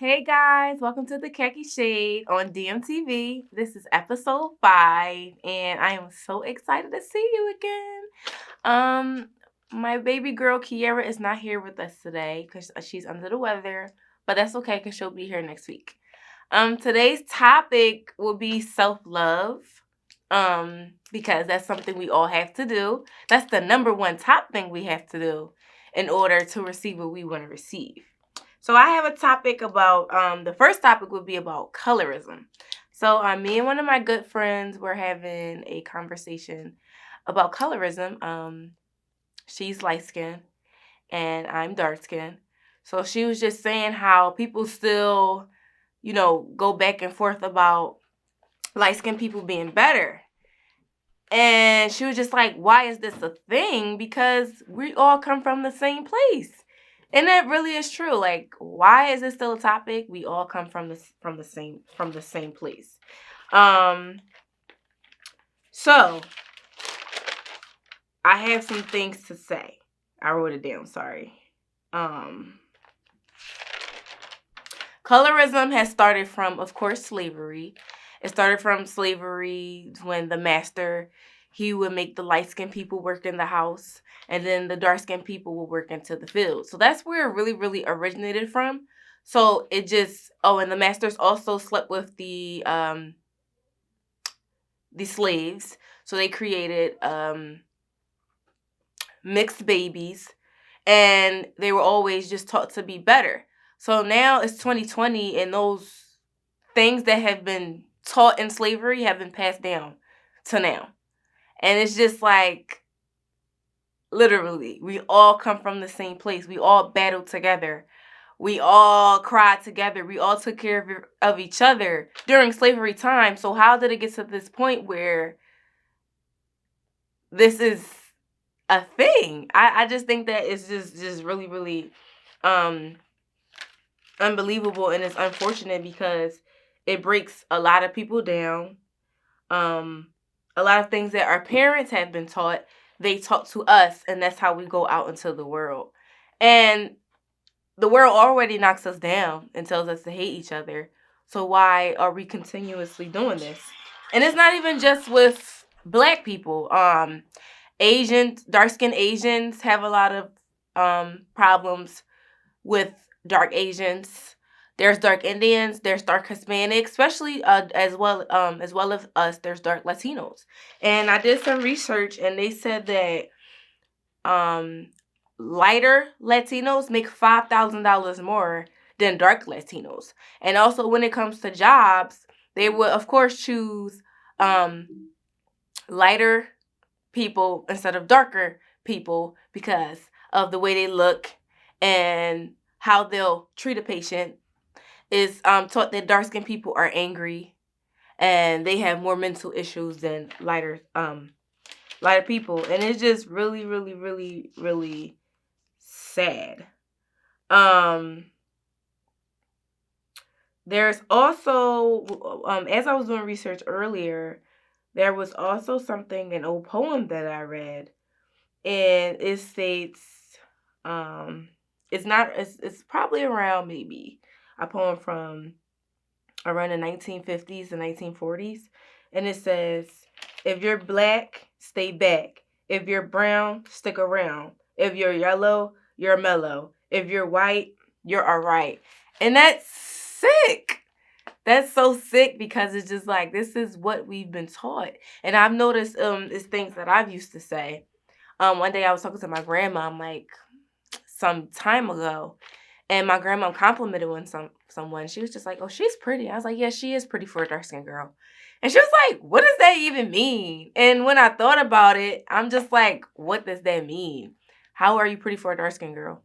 Hey guys, welcome to the KHAKI Shade on DMTV. This is episode 5, and I am so excited to see you again. My baby girl Kiera is not here with us today because she's under the weather, but that's okay because she'll be here next week. Today's topic will be self-love. Because that's something we all have to do. That's the number one top thing we have to do in order to receive what we want to receive. So I have a topic about, the first topic would be about colorism. So me and one of my good friends were having a conversation about colorism. She's light-skinned and I'm dark-skinned. So she was just saying how people still, go back and forth about light-skinned people being better. And she was just like, why is this a thing? Because we all come from the same place. And that really is true. Like, why is this still a topic? We all come from the same place. So I have some things to say. I wrote it down, sorry. Colorism has started from, of course, slavery. It started from slavery when the master, he would make the light-skinned people work in the house, and then the dark-skinned people would work into the field. So that's where it really, really originated from. So it just, and the masters also slept with the slaves. So they created mixed babies, and they were always just taught to be better. So now it's 2020, and those things that have been taught in slavery have been passed down to now. And it's just like, literally, we all come from the same place. We all battled together. We all cried together. We all took care of each other during slavery time. So how did it get to this point where this is a thing? I just think that it's just really, really unbelievable, and it's unfortunate because it breaks a lot of people down. A lot of things that our parents have been taught, they taught to us, and that's how we go out into the world. And the world already knocks us down and tells us to hate each other. So why are we continuously doing this? And it's not even just with black people. Asians, dark-skinned Asians have a lot of problems with dark Asians. There's dark Indians, there's dark Hispanics, especially as well as us, there's dark Latinos. And I did some research, and they said that lighter Latinos make $5,000 more than dark Latinos. And also when it comes to jobs, they would of course choose lighter people instead of darker people because of the way they look and how they'll treat a patient. Is taught that dark-skinned people are angry and they have more mental issues than lighter people. And it's just really, really, really, really sad. There's also, as I was doing research earlier, there was also something, an old poem that I read, and it states, it's probably around maybe a poem from around the 1950s and 1940s. And it says, if you're black, stay back. If you're brown, stick around. If you're yellow, you're mellow. If you're white, you're all right. And that's sick. That's so sick because it's just like, this is what we've been taught. And I've noticed it's things that I've used to say. One day I was talking to my grandma, like some time ago, and my grandma complimented someone. She was just like, oh, she's pretty. I was like, yeah, she is pretty for a dark-skinned girl. And she was like, what does that even mean? And when I thought about it, I'm just like, what does that mean? How are you pretty for a dark-skinned girl?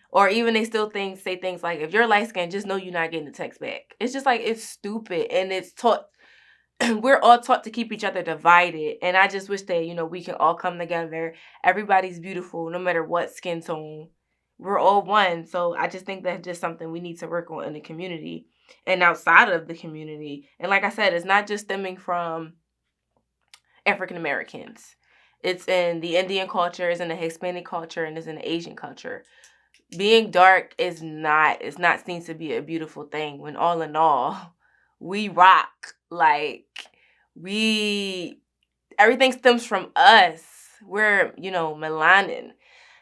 Or even they still say things like, if you're light-skinned, just know you're not getting the text back. It's just like, it's stupid. And it's taught, we're all taught to keep each other divided. And I just wish that, we can all come together. Everybody's beautiful, no matter what skin tone. We're all one. So I just think that's just something we need to work on in the community and outside of the community. And like I said, it's not just stemming from African Americans. It's in the Indian culture, it's in the Hispanic culture, and it's in the Asian culture. being dark is not, it's not seen to be a beautiful thing, when all in all, we rock. Like, everything stems from us. We're, melanin.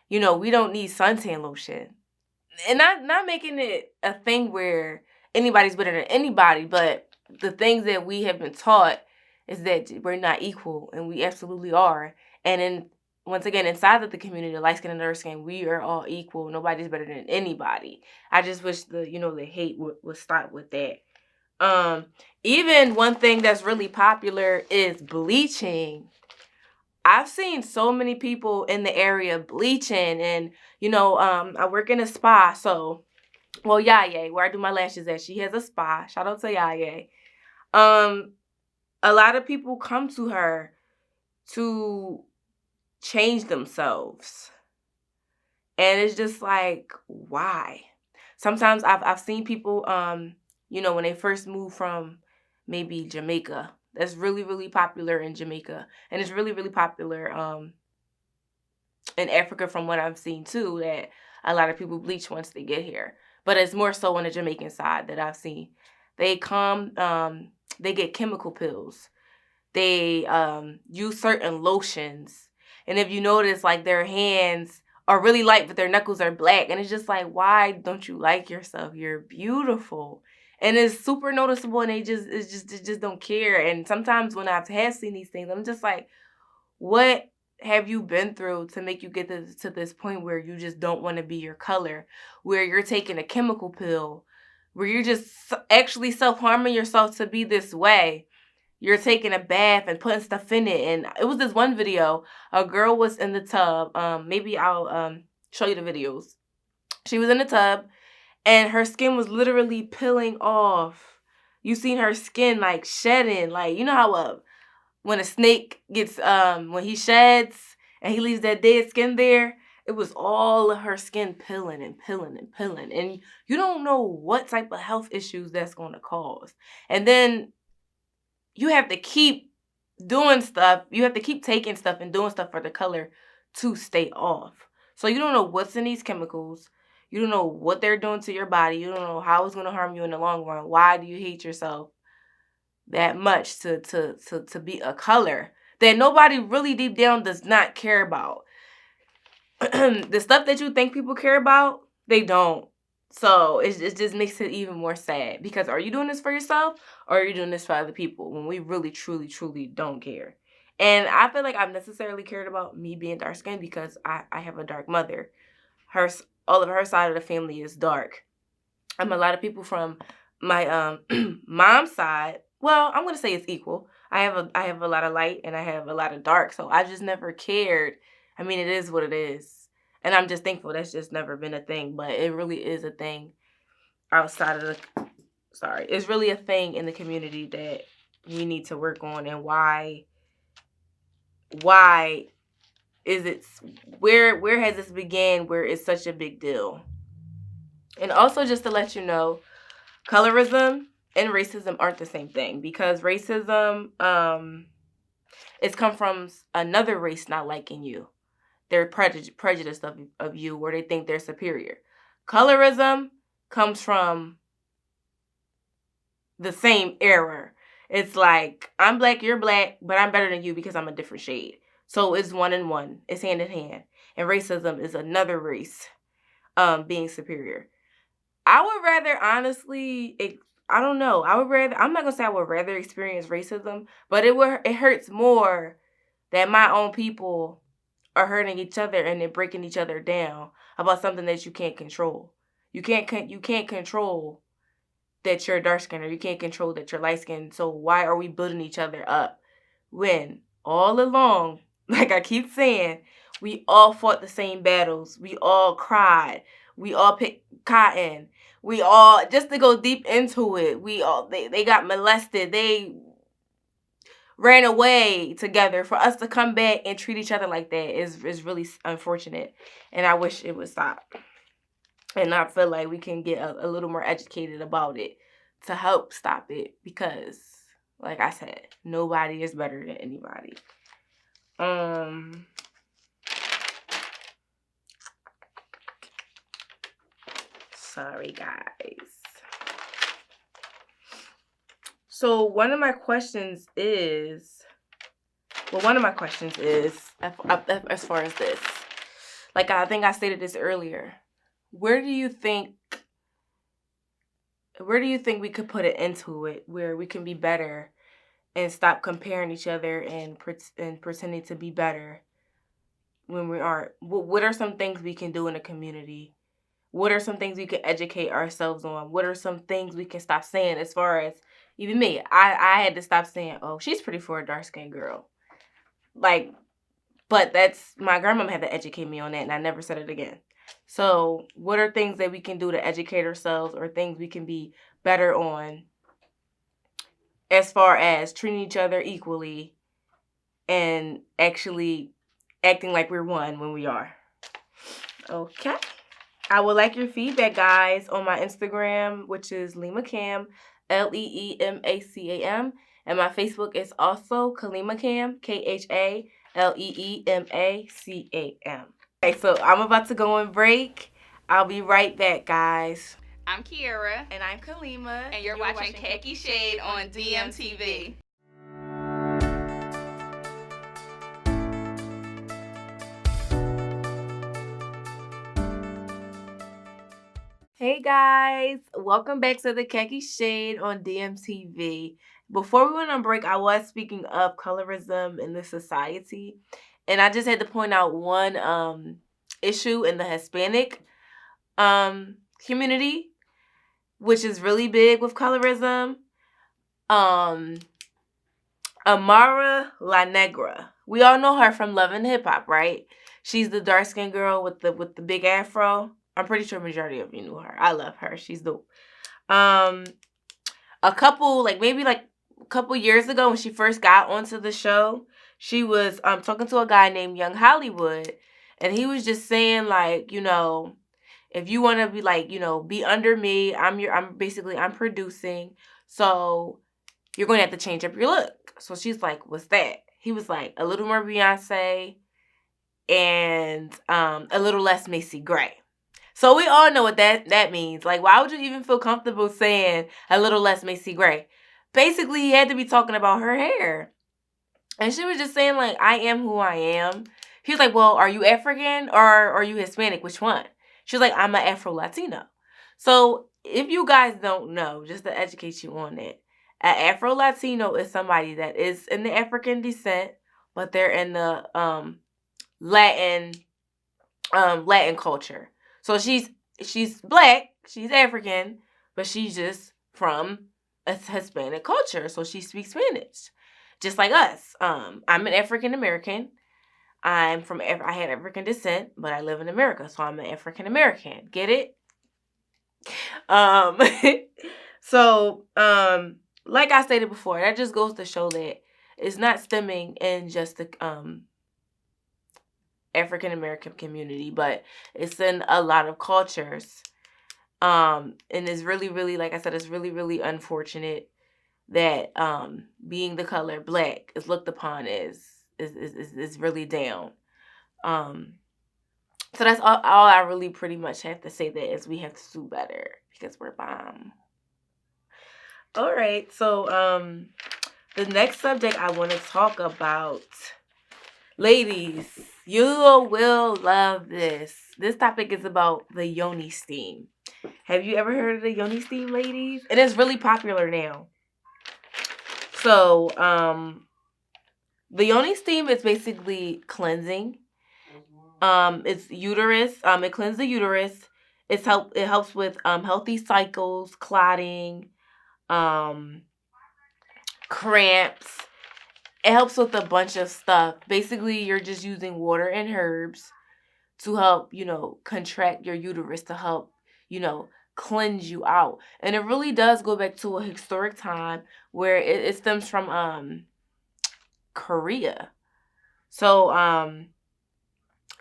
We don't need suntan lotion. And not making it a thing where anybody's better than anybody, but the things that we have been taught is that we're not equal, and we absolutely are. And then, once again, inside of the community, the light skin and dark skin, we are all equal. Nobody's better than anybody. I just wish the hate would stop with that. Even one thing that's really popular is bleaching. I've seen so many people in the area bleaching, and I work in a spa, so Yaya, where I do my lashes at, she has a spa. Shout out to Yaya. A lot of people come to her to change themselves, and it's just like, why? Sometimes I've seen people, when they first move from maybe Jamaica. That's really, really popular in Jamaica. And it's really, really popular in Africa, from what I've seen too, that a lot of people bleach once they get here. But it's more so on the Jamaican side that I've seen. They come, they get chemical pills. They use certain lotions. And if you notice, like, their hands are really light, but their knuckles are black. And it's just like, why don't you like yourself? You're beautiful. And it's super noticeable, and they just don't care. And sometimes when I've seen these things, I'm just like, what have you been through to make you get to this point where you just don't want to be your color, where you're taking a chemical pill, where you're just actually self-harming yourself to be this way? You're taking a bath and putting stuff in it. And it was this one video, a girl was in the tub. Maybe I'll show you the videos. She was in the tub, and her skin was literally peeling off. You seen her skin, like, shedding. Like, you know how when a snake gets, when he sheds and he leaves that dead skin there, it was all of her skin peeling and peeling and peeling. And you don't know what type of health issues that's going to cause. And then you have to keep doing stuff. You have to keep taking stuff and doing stuff for the color to stay off. So you don't know what's in these chemicals. You don't know what they're doing to your body. You don't know how it's going to harm you in the long run. Why do you hate yourself that much to be a color that nobody really deep down does not care about? The stuff that you think people care about, they don't. So it just makes it even more sad, because are you doing this for yourself, or are you doing this for other people, when we really, truly, truly don't care? And I feel like I've necessarily cared about me being dark skinned because I have a dark mother. All of her side of the family is dark. A lot of people from my mom's side, well, I'm gonna say it's equal. I have a lot of light and I have a lot of dark, so I just never cared. I mean, it is what it is. And I'm just thankful that's just never been a thing, but it really is a thing outside of it's really a thing in the community that we need to work on. And why is it, where has this began where it's such a big deal? And also, just to let you know, colorism and racism aren't the same thing, because racism it's come from another race not liking you. They're prejudiced of you, or they think they're superior. Colorism comes from the same era. It's like, I'm black, you're black, but I'm better than you because I'm a different shade. So it's one and one. It's hand in hand. And racism is another race being superior. I would rather, honestly, I don't know. I'm not going to say I would rather experience racism, but it hurts more that my own people are hurting each other and then breaking each other down about something that you can't control. You can't control that you're dark skinned, or you can't control that you're light skinned. So why are we building each other up when all along, like I keep saying, we all fought the same battles. We all cried. We all picked cotton. We all, just to go deep into it, they got molested. They ran away together. For us to come back and treat each other like that is really unfortunate. And I wish it would stop. And I feel like we can get a little more educated about it to help stop it. Because, like I said, nobody is better than anybody. Sorry, guys. So one of my questions is, as far as this, like I think I stated this earlier, where do you think we could put it into it where we can be better and stop comparing each other and pretending to be better when we aren't? What are some things we can do in a community? What are some things we can educate ourselves on? What are some things we can stop saying? As far as even me, I had to stop saying, "Oh, she's pretty for a dark-skinned girl." Like, but that's my grandma had to educate me on that, and I never said it again. So, what are things that we can do to educate ourselves, or things we can be better on, as far as treating each other equally and actually acting like we're one when we are? Okay. I would like your feedback, guys, on my Instagram, which is LeemaCam, LeeMacam, and my Facebook is also KhaleemaCam, KhaleemaCam. Okay, so I'm about to go on break. I'll be right back, guys. I'm Kiera. And I'm Khalima. And you're watching Khaki Shade on DMTV. Hey guys, welcome back to the Khaki Shade on DMTV. Before we went on break, I was speaking of colorism in the society, and I just had to point out one issue in the Hispanic community, which is really big with colorism. Amara La Negra. We all know her from Love and Hip Hop, right? She's the dark-skinned girl with the big afro. I'm pretty sure majority of you knew her. I love her. She's dope. A couple years ago when she first got onto the show, she was talking to a guy named Young Hollywood, and he was just saying, like, you know, if you want to be like, you know, be under me, I'm producing, so you're going to have to change up your look. So she's like, what's that? He was like, a little more Beyonce and a little less Macy Gray. So we all know what that means. Like, why would you even feel comfortable saying a little less Macy Gray? Basically, he had to be talking about her hair. And she was just saying, like, I am who I am. He was like, well, are you African or are you Hispanic? Which one? She was like, I'm an Afro-Latino. So if you guys don't know, just to educate you on it, an Afro-Latino is somebody that is in the African descent, but they're in the Latin culture. So she's black, she's African, but she's just from a Hispanic culture. So she speaks Spanish, just like us. I'm an African American. I had African descent, but I live in America, so I'm an African American. Get it? So like I stated before, that just goes to show that it's not stemming in just the African American community, but it's in a lot of cultures. And it's really, really, like I said, it's really, really unfortunate that being the color black is looked upon as is really down. So that's all I really pretty much have to say, that is we have to do better because we're bomb. All right, so the next subject I want to talk about, ladies, you will love this. This topic is about the yoni steam. Have you ever heard of the yoni steam, ladies? It is really popular now. So, the yoni steam is basically cleansing. It's uterus. It cleanses the uterus. It helps with healthy cycles, clotting, cramps. It helps with a bunch of stuff. Basically, you're just using water and herbs to help, you know, contract your uterus, to help, you know, cleanse you out. And it really does go back to a historic time where it stems from Korea. So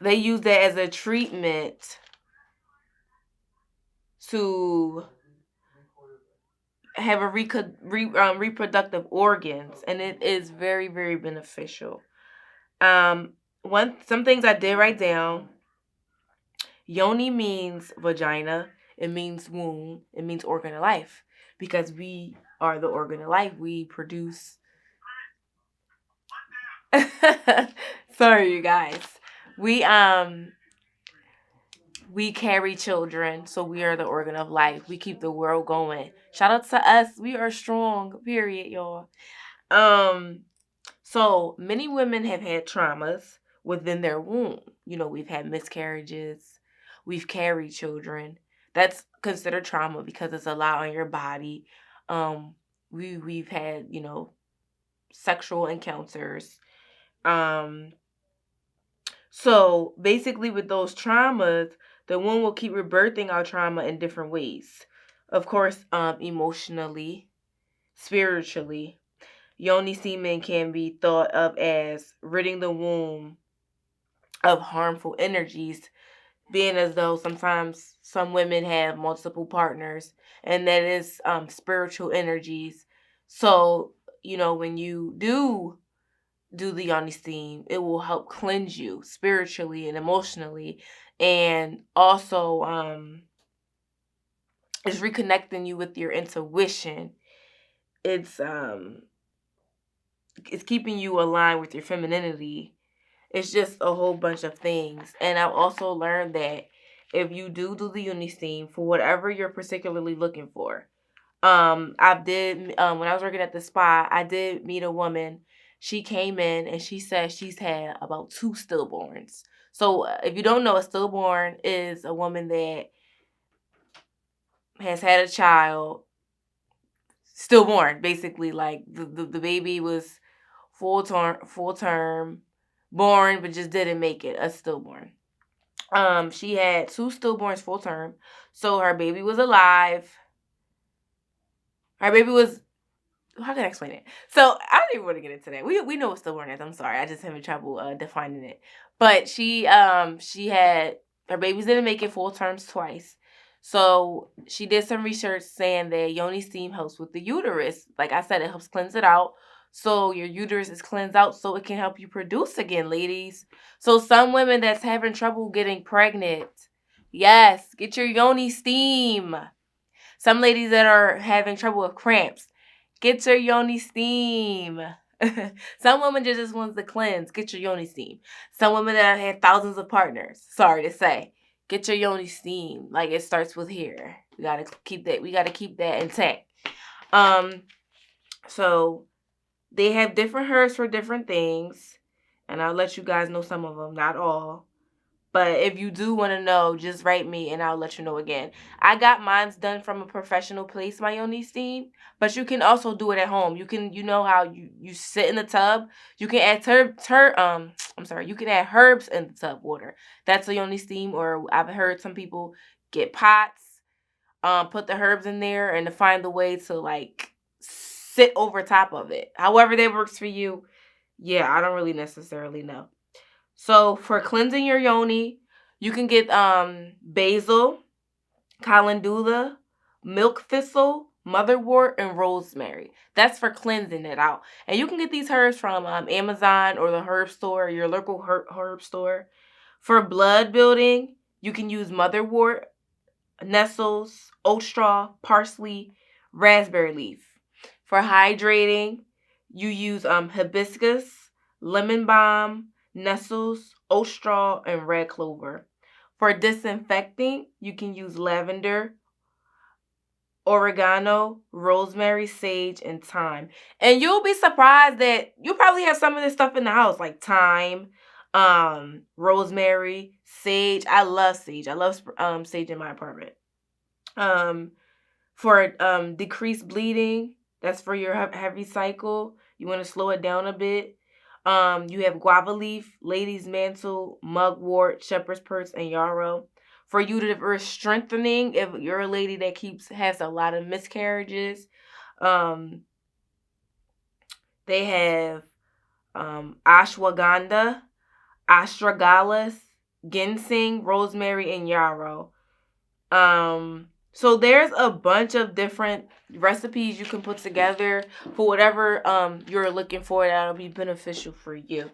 they use that as a treatment to have a reproductive organs, and it is very, very beneficial. Some things I did write down. Yoni means vagina. it means womb, it means organ of life. Because we are the organ of life. We produce. Sorry, you guys. We carry children, so we are the organ of life. We keep the world going. Shout out to us. We are strong. Period, y'all. So many women have had traumas within their womb. We've had miscarriages. We've carried children. That's considered trauma because it's a lot on your body. We've had, sexual encounters. So basically with those traumas, the womb will keep rebirthing our trauma in different ways. Of course, emotionally, spiritually. Yoni semen can be thought of as ridding the womb of harmful energies, being as though sometimes some women have multiple partners, and that is spiritual energies. So, when you do the yoni steam, it will help cleanse you spiritually and emotionally, and also it's reconnecting you with your intuition. It's keeping you aligned with your femininity. It's just a whole bunch of things. And I've also learned that if you do the uni steam for whatever you're particularly looking for, I did when I was working at the spa, I did meet a woman. She came in and she said she's had about 2 stillborns. So if you don't know, a stillborn is a woman that has had a child stillborn, basically. Like the baby was full term, born, but just didn't make it, a stillborn. She had 2 stillborns full term. So her baby was alive. Her baby was, how can I explain it? So I don't even want to get into that. We know what stillborn is. I'm sorry. I just having trouble defining it. But she had, her babies didn't make it full terms twice. So she did some research saying that yoni steam helps with the uterus. Like I said, it helps cleanse it out. So your uterus is cleansed out so it can help you produce again, ladies. So some women that's having trouble getting pregnant, yes, get your yoni steam. Some ladies that are having trouble with cramps, get your yoni steam. Some women just wants to cleanse, get your yoni steam. Some women that have had thousands of partners, sorry to say, get your yoni steam. Like, it starts with here. We gotta keep that intact. So they have different herbs for different things, and I'll let you guys know some of them, not all. But if you do want to know, just write me and I'll let you know again. I got mine done from a professional place, my yoni steam, but you can also do it at home. You can, how you sit in the tub, you can add you can add herbs in the tub water. That's a yoni steam. Or I've heard some people get pots, put the herbs in there and to find the way to like sit over top of it. However that works for you. Yeah, I don't really necessarily know. So for cleansing your yoni, you can get basil, calendula, milk thistle, motherwort, and rosemary. That's for cleansing it out. And you can get these herbs from Amazon or the herb store, your local herb store. For blood building, you can use motherwort, nettles, oat straw, parsley, raspberry leaf. For hydrating, you use hibiscus, lemon balm, nettles, oat straw, and red clover. For disinfecting, you can use lavender, oregano, rosemary, sage, and thyme. And you'll be surprised that you probably have some of this stuff in the house, like thyme, rosemary, sage. I love sage. I love sage in my apartment. For decreased bleeding, that's for your heavy cycle. You want to slow it down a bit. You have guava leaf, lady's mantle, mugwort, shepherd's purse, and yarrow. For uterus strengthening, if you're a lady that has a lot of miscarriages, they have ashwagandha, astragalus, ginseng, rosemary, and yarrow. So there's a bunch of different recipes you can put together for whatever you're looking for that'll be beneficial for you.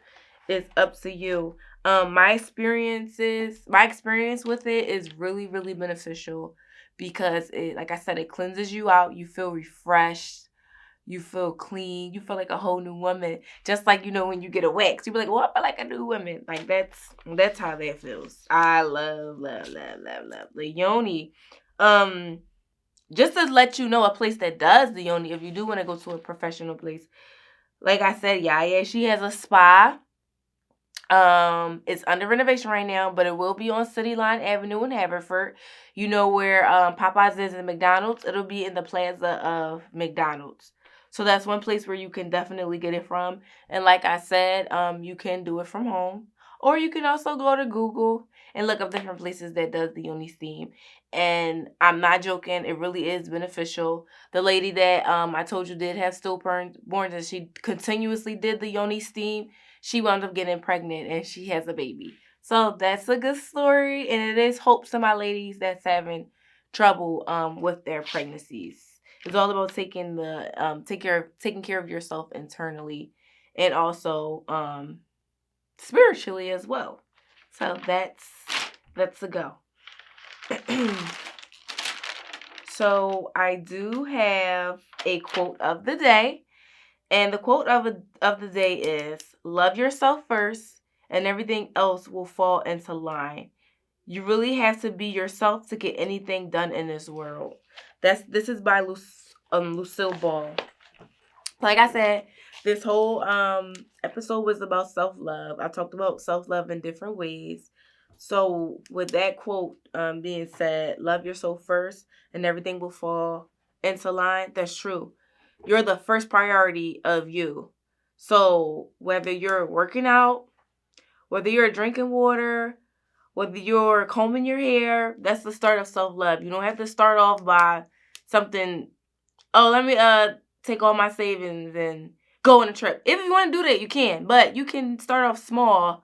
It's up to you. My experience with it is really, really beneficial because it, like I said, it cleanses you out. You feel refreshed. You feel clean. You feel like a whole new woman. Just like, when you get a wax, you be like, "Oh, I feel like a new woman." Like that's how that feels. I love, love, love, love, love the yoni. Just to let you know, a place that does the yoni, if you do want to go to a professional place, like I said, yeah, she has a spa. It's under renovation right now, but it will be on City Line Avenue in Haverford. You know where Popeyes is and McDonald's? It'll be in the plaza of McDonald's. So that's one place where you can definitely get it from. And like I said, you can do it from home. Or you can also go to Google and look up different places that does the yoni steam. And I'm not joking, it really is beneficial. The lady that I told you did have stillborns and she continuously did the yoni steam, she wound up getting pregnant and she has a baby. So that's a good story, and it is hope to my ladies that's having trouble with their pregnancies. It's all about taking care of yourself internally and also spiritually as well. So that's a go. So I do have a quote of the day. And the quote of the day is, "Love yourself first, and everything else will fall into line." You really have to be yourself to get anything done in this world. This is by Lucille Ball. Like I said, this whole episode was about self-love. I talked about self-love in different ways. So with that quote being said, love yourself first, and everything will fall into line. That's true. You're the first priority of you. So whether you're working out, whether you're drinking water, whether you're combing your hair, that's the start of self-love. You don't have to start off by something, "Oh, let me take all my savings and go on a trip." If you want to do that, you can. But you can start off small,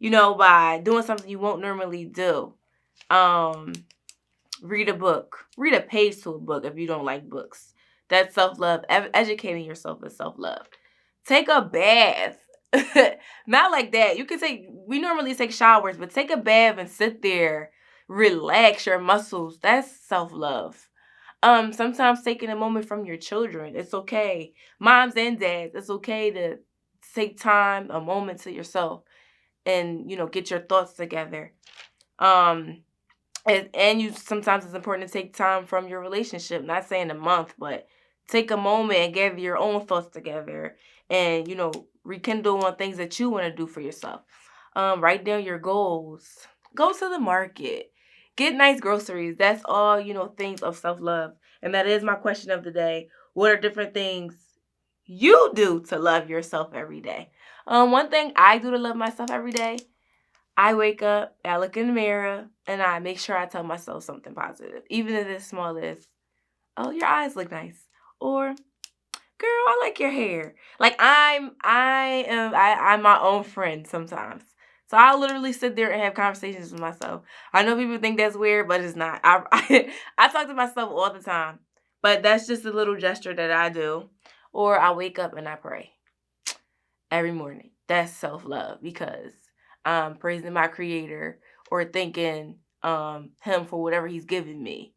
by doing something you won't normally do. Read a book. Read a page to a book if you don't like books. That's self-love. Educating yourself is self-love. Take a bath. Not like that. We normally take showers, but take a bath and sit there. Relax your muscles. That's self-love. Sometimes taking a moment from your children. It's okay. Moms and dads, it's okay to take time, a moment to yourself and, get your thoughts together. And you sometimes it's important to take time from your relationship. Not saying a month, but take a moment and gather your own thoughts together and, rekindle on things that you want to do for yourself. Write down your goals. Go to the market. Get nice groceries. That's all, things of self-love. And that is my question of the day. What are different things you do to love yourself every day? One thing I do to love myself every day, I wake up, I look in the mirror, and I make sure I tell myself something positive. Even if it's small as, "Oh, your eyes look nice." Or, "Girl, I like your hair." Like I'm my own friend sometimes. So I'll literally sit there and have conversations with myself. I know people think that's weird, but it's not. I talk to myself all the time. But that's just a little gesture that I do. Or I wake up and I pray every morning. That's self-love because I'm praising my creator or thanking him for whatever he's given me.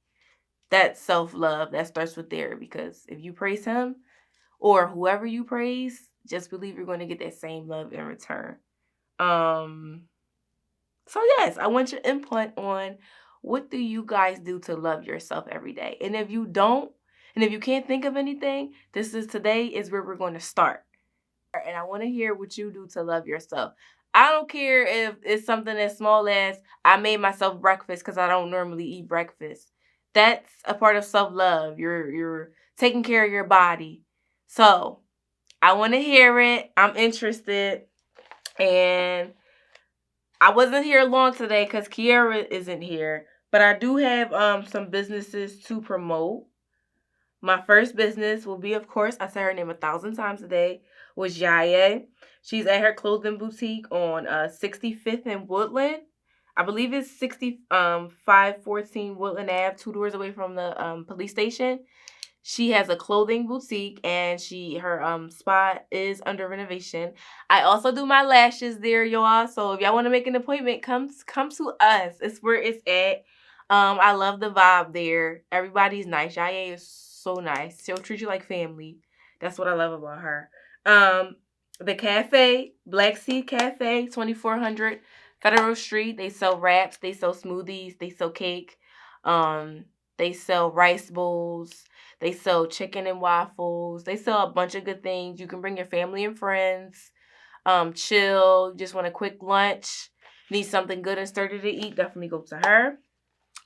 That's self-love. That starts with there because if you praise him or whoever you praise, just believe you're going to get that same love in return. So yes, I want your input on what do you guys do to love yourself every day? And if you don't, and if you can't think of anything, today is where we're going to start. And I want to hear what you do to love yourself. I don't care if it's something as small as I made myself breakfast because I don't normally eat breakfast. That's a part of self-love. You're taking care of your body. So I want to hear it. I'm interested. And I wasn't here long today because Kiara isn't here. But I do have some businesses to promote. My first business will be, of course, I say her name 1,000 times a day, was Yaya. She's at her clothing boutique on 65th and Woodland. I believe it's 514 Woodland Ave, 2 doors away from the police station. She has a clothing boutique and her spot is under renovation. I also do my lashes there, y'all. So if y'all want to make an appointment, come to us. It's where it's at. I love the vibe there. Everybody's nice. Yaye is so nice. She'll treat you like family. That's what I love about her. The cafe, Black Seed Cafe, 2400 Federal Street. They sell wraps. They sell smoothies. They sell cake. Um, they sell rice bowls. They sell chicken and waffles. They sell a bunch of good things. You can bring your family and friends. Chill. Just want a quick lunch. Need something good and sturdy to eat. Definitely go to her.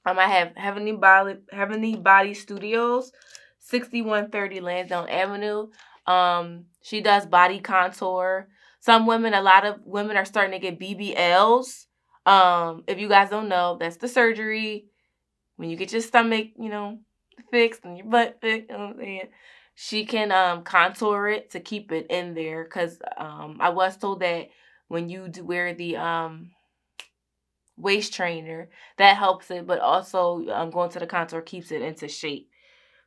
I have Heavenly Body Studios, 6130 Lansdowne Avenue. She does body contour. A lot of women are starting to get BBLs. If you guys don't know, that's the surgery when you get your stomach, fixed and your butt fixed. You know what I'm saying? She can contour it to keep it in there, because I was told that when you wear the waist trainer, that helps it, but also going to the contour keeps it into shape.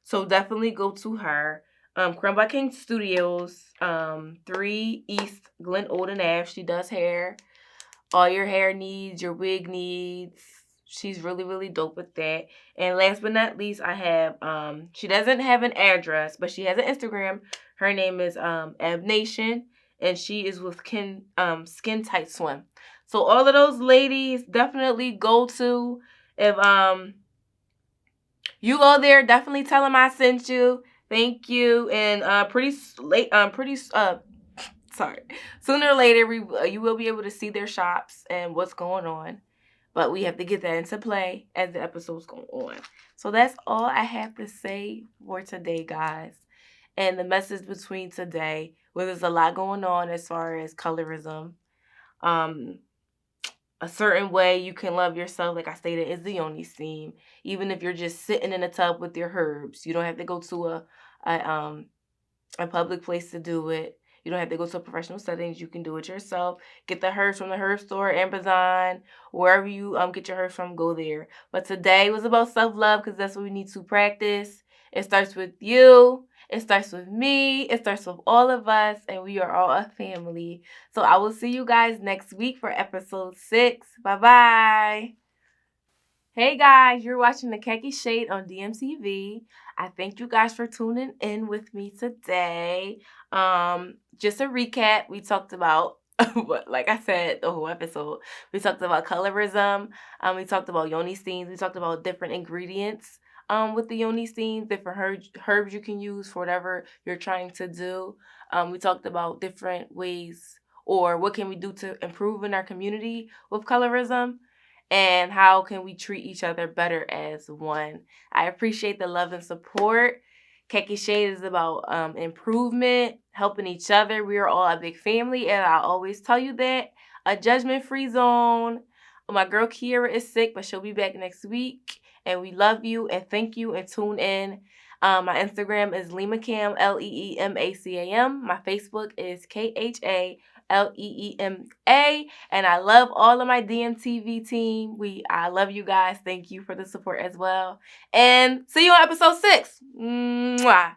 So definitely go to her. Creme by King Studios, 3 East Glen Olden Ave. She does hair. All your hair needs, your wig needs. She's really, really dope with that. And last but not least, I have, she doesn't have an address, but she has an Instagram. Her name is Abnation, and she is with Skin Tight Swim. So all of those ladies, definitely go to. If you go there, definitely tell them I sent you. Thank you. And sooner or later, you will be able to see their shops and what's going on. But we have to get that into play as the episodes go on. So that's all I have to say for today, guys. And the message between today, where there's a lot going on as far as colorism. A certain way you can love yourself, like I stated, is the yoni steam. Even if you're just sitting in a tub with your herbs, you don't have to go to a public place to do it. You don't have to go to professional settings. You can do it yourself. Get the herbs from the herb store, Amazon, wherever you get your herbs from, go there. But today was about self-love, because that's what we need to practice. It starts with you. It starts with me. It starts with all of us, and we are all a family. So I will see you guys next week for episode 6. Bye-bye. Hey guys, you're watching the Khaki Shade on DMTV. I thank you guys for tuning in with me today. Just a recap, we talked about, like I said, the whole episode. We talked about colorism. We talked about yoni steams. We talked about different ingredients with the yoni steams, different herbs you can use for whatever you're trying to do. We talked about different ways, or what can we do to improve in our community with colorism. And how can we treat each other better as one? I appreciate the love and support. Khaki Shade is about improvement, helping each other. We are all a big family, and I always tell you that. A judgment-free zone. My girl Kiera is sick, but she'll be back next week. And we love you, and thank you, and tune in. My Instagram is LeemaCam, LeeMacam. My Facebook is KHALeema. And I love all of my DMTV team. I love you guys. Thank you for the support as well. And see you on episode 6. Mwah.